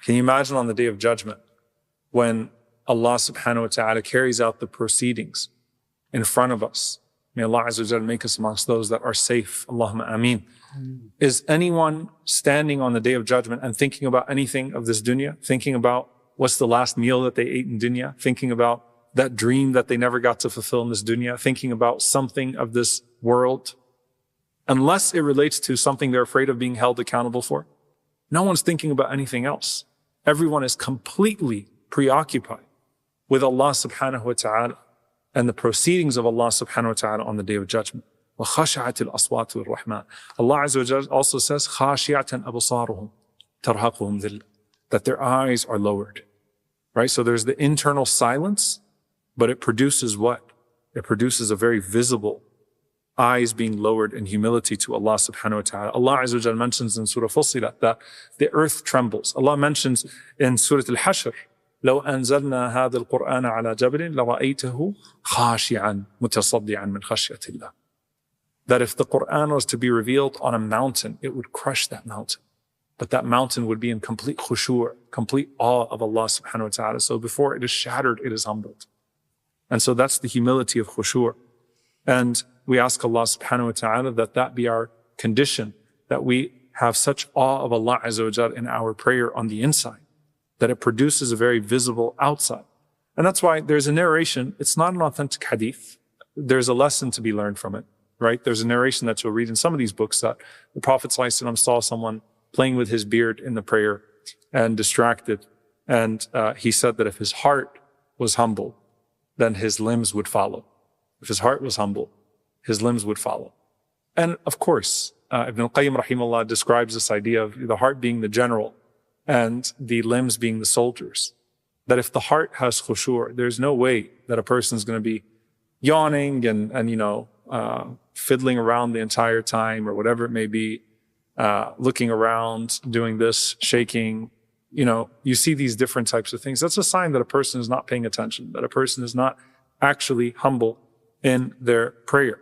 Can you imagine on the Day of Judgment when Allah subhanahu wa ta'ala carries out the proceedings in front of us? May Allah Azza wa Jalla make us amongst those that are safe. Allahumma ameen. Is anyone standing on the Day of Judgment and thinking about anything of this dunya? Thinking about what's the last meal that they ate in dunya? Thinking about that dream that they never got to fulfill in this dunya? Thinking about something of this world? Unless it relates to something they're afraid of being held accountable for. No one's thinking about anything else. Everyone is completely preoccupied with Allah subhanahu wa ta'ala and the proceedings of Allah subhanahu wa ta'ala on the Day of Judgment. وَخَشَعَتِ الْأَصْوَاتُ الرَّحْمَنِ. Allah Azza wa Jalla also says, خَاشِعَةً أَبْصَارُهُمْ تَرْهَقُهُمْ ذِلَّةٌ, that their eyes are lowered. Right? So there's the internal silence, but it produces what? It produces a very visible eyes being lowered in humility to Allah subhanahu wa ta'ala. Allah Azza wa Jalla mentions in Surah Fussilat that the earth trembles. Allah mentions in Surah Al-Hashr, لو أنزلنا هذا القرآن على جبل لرأيته خاشعا متصدعا من خشية الله. That if the Quran was to be revealed on a mountain, it would crush that mountain. But that mountain would be in complete khushu', complete awe of Allah subhanahu wa ta'ala. So before it is shattered, it is humbled. And so that's the humility of khushu'. And we ask Allah subhanahu wa ta'ala that that be our condition, that we have such awe of Allah Azza wa Jalla in our prayer on the inside, that it produces a very visible outside. And that's why there's a narration. It's not an authentic hadith. There's a lesson to be learned from it, right? There's a narration that you'll read in some of these books that the Prophet ﷺ saw someone playing with his beard in the prayer and distracted. And he said that if his heart was humble, then his limbs would follow. If his heart was humble, his limbs would follow. And of course, Ibn al-Qayyim rahimahullah describes this idea of the heart being the general and the limbs being the soldiers. That if the heart has khushu', there's no way that a person is going to be yawning and fiddling around the entire time or whatever it may be, looking around, doing this, shaking. You see these different types of things. That's a sign that a person is not paying attention, that a person is not actually humble in their prayer.